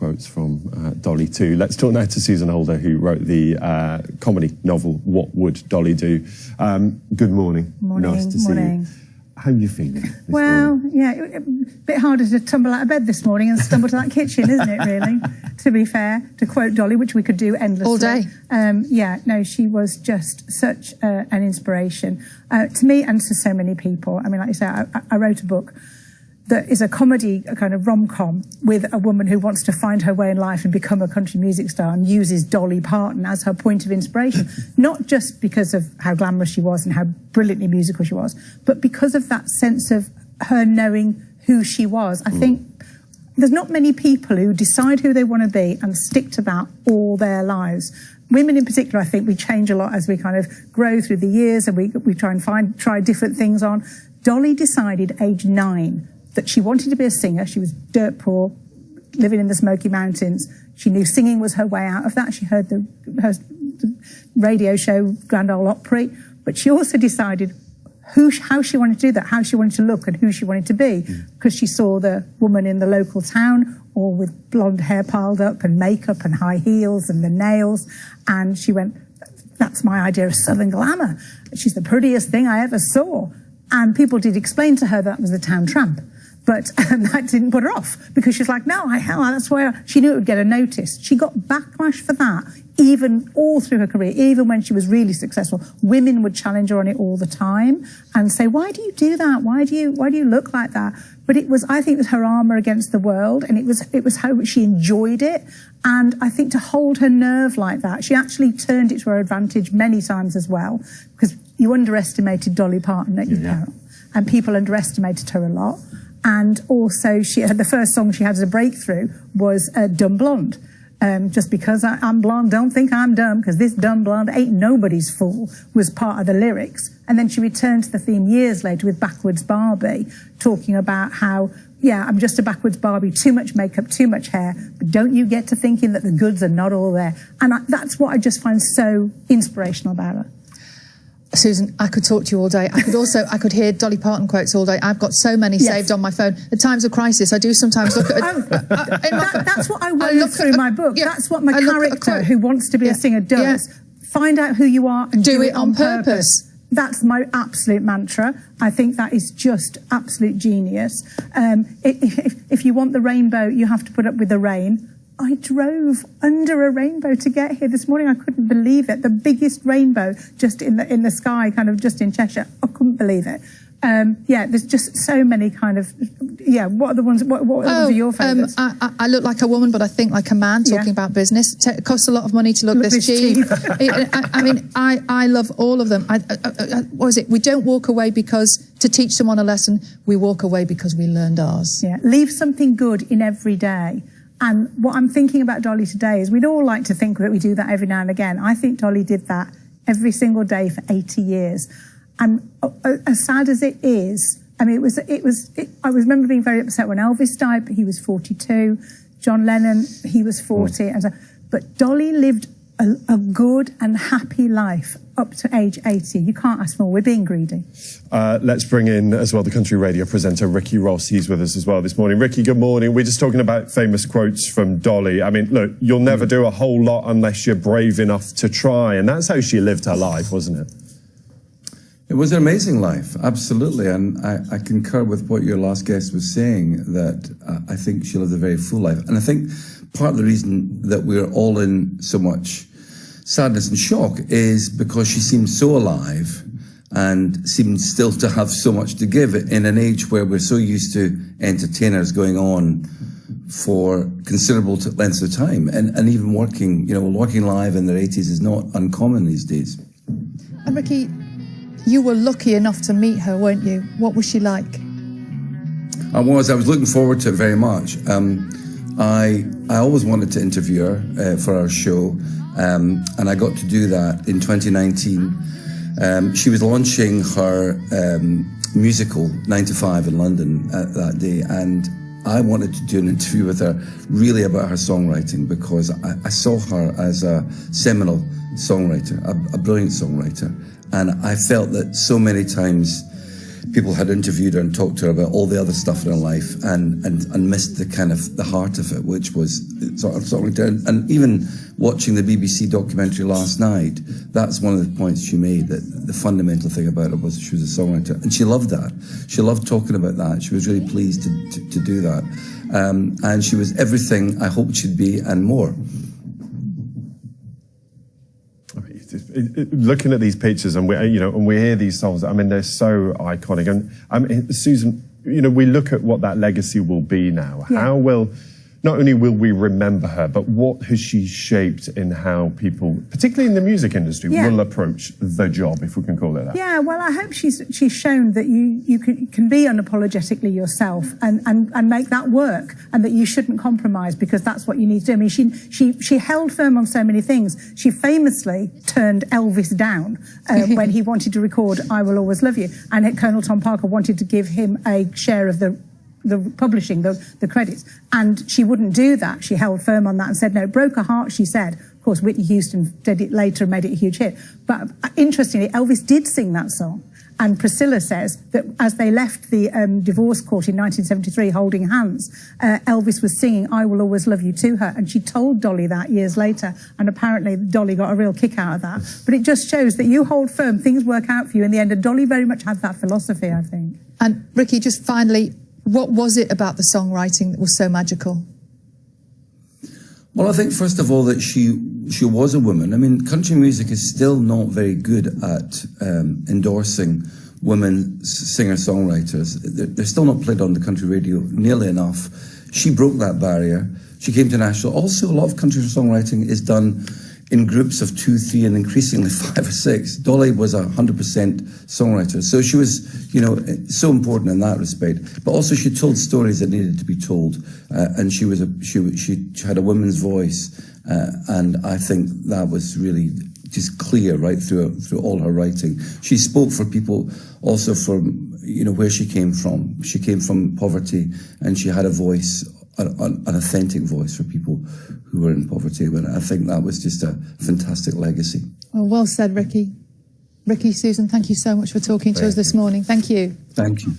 quotes from Dolly too. Let's talk now to Suzan Holder, who wrote the comedy novel What Would Dolly Do? Good morning. Morning. Nice to see you. How are you feeling this morning? Yeah, a bit harder to tumble out of bed this morning and stumble to that kitchen, isn't it, really? To be fair, to quote Dolly, which we could do endlessly. All day. Yeah, no, she was just such an inspiration to me and to so many people. I mean, like you say, I wrote a book that is a comedy, a kind of rom-com with a woman who wants to find her way in life and become a country music star and uses Dolly Parton as her point of inspiration, not just because of how glamorous she was and how brilliantly musical she was, but because of that sense of her knowing who she was. I think there's not many people who decide who they want to be and stick to that all their lives. Women in particular, I think we change a lot as we kind of grow through the years and we try and try different things on. Dolly decided age 9 that she wanted to be a singer. She was dirt poor, living in the Smoky Mountains. She knew singing was her way out of that. She heard the radio show Grand Ole Opry, but she also decided how she wanted to do that, how she wanted to look and who she wanted to be, because she saw the woman in the local town, all with blonde hair piled up and makeup and high heels and the nails, and she went, that's my idea of Southern glamour. She's the prettiest thing I ever saw. And people did explain to her that was the town tramp. But that didn't put her off, because she's like, no, that's where she knew it would get a notice. She got backlash for that, even all through her career, even when she was really successful. Women would challenge her on it all the time and say, why do you do that? Why do you look like that? But I think it was her armor against the world, and it was how she enjoyed it. And I think to hold her nerve like that, she actually turned it to her advantage many times as well, because you underestimated Dolly Parton at your peril, and people underestimated her a lot. And also, the first song she had as a breakthrough was Dumb Blonde. Just because I'm blonde, don't think I'm dumb, because this dumb blonde ain't nobody's fool, was part of the lyrics. And then she returned to the theme years later with Backwards Barbie, talking about how, yeah, I'm just a backwards Barbie, too much makeup, too much hair, but don't you get to thinking that the goods are not all there. And that's what I just find so inspirational about her. Suzan, I could talk to you all day. I could hear Dolly Parton quotes all day. I've got so many saved on my phone. At times of crisis, I do sometimes look at... That's what I wove through my book. Yeah, that's what my character, who wants to be a singer, does. Find out who you are and do it on purpose. That's my absolute mantra. I think that is just absolute genius. If you want the rainbow, you have to put up with the rain. I drove under a rainbow to get here this morning. I couldn't believe it. The biggest rainbow just in the sky, kind of just in Cheshire. I couldn't believe it. There's just so many kind of, what are the ones, what are your favourites? I look like a woman, but I think like a man, talking about business. It costs a lot of money to look this cheap. I mean, I love all of them. What is it? We don't walk away to teach someone a lesson. We walk away because we learned ours. Yeah, leave something good in every day. And what I'm thinking about Dolly today is we'd all like to think that we do that every now and again. I think Dolly did that every single day for 80 years. And as sad as it is, I mean, I remember being very upset when Elvis died, but he was 42. John Lennon, he was 40. But Dolly lived a good and happy life up to age 80. You can't ask for more. We're being greedy. Let's bring in as well the country radio presenter Ricky Ross. He's with us as well this morning. Ricky, good morning. We're just talking about famous quotes from Dolly. I mean, look, you'll never do a whole lot unless you're brave enough to try, and that's how she lived her life, wasn't it? It was an amazing life, absolutely, and I concur with what your last guest was saying, that I think she lived a very full life. And I think part of the reason that we're all in so much sadness and shock is because she seemed so alive and seemed still to have so much to give in an age where we're so used to entertainers going on for considerable lengths of time, and even working live in their 80s is not uncommon these days. And Ricky, you were lucky enough to meet her, weren't you? What was she like? I was looking forward to it very much. I always wanted to interview her for our show, and I got to do that in 2019. She was launching her musical 9 to 5 in London that day, and I wanted to do an interview with her really about her songwriting, because I saw her as a seminal songwriter, a brilliant songwriter, and I felt that so many times people had interviewed her and talked to her about all the other stuff in her life and missed the kind of the heart of it, which was sort of and even watching the BBC documentary last night, that's one of the points she made, that the fundamental thing about her was that she was a songwriter, and she loved that. She loved talking about that. She was really pleased to do that, and she was everything I hoped she'd be and more. Looking at these pictures, and we hear these songs, I mean, they're so iconic. And I mean, Suzan, we look at what that legacy will be now. Yeah. How will, not only will we remember her, but what has she shaped in how people, particularly in the music industry, will approach the job, if we can call it that? Yeah, well, I hope she's shown that you can be unapologetically yourself and make that work, and that you shouldn't compromise, because that's what you need to do. I mean, she held firm on so many things. She famously turned Elvis down when he wanted to record I Will Always Love You, and Colonel Tom Parker wanted to give him a share of the publishing, the credits, and she wouldn't do that. She held firm on that and said no. It broke her heart, she said. Of course, Whitney Houston did it later and made it a huge hit. But interestingly, Elvis did sing that song. And Priscilla says that as they left the divorce court in 1973 holding hands, Elvis was singing I Will Always Love You to her. And she told Dolly that years later. And apparently Dolly got a real kick out of that. But it just shows that you hold firm, things work out for you in the end. And Dolly very much had that philosophy, I think. And Ricky, just finally, what was it about the songwriting that was so magical? Well, I think, first of all, that she was a woman. I mean, country music is still not very good at endorsing women singer-songwriters. They're still not played on the country radio nearly enough. She broke that barrier. She came to Nashville. Also, a lot of country songwriting is done in groups of 2, 3, and increasingly 5 or 6. Dolly was 100% songwriter. So she was, so important in that respect. But also she told stories that needed to be told. And she had a woman's voice. And I think that was really just clear right through all her writing. She spoke for people also from, where she came from. She came from poverty, and she had a voice, an authentic voice for people who were in poverty. But I think that was just a fantastic legacy. Well said, Ricky. Ricky, Suzan, thank you so much for talking to us this morning. Thank you. Thank you.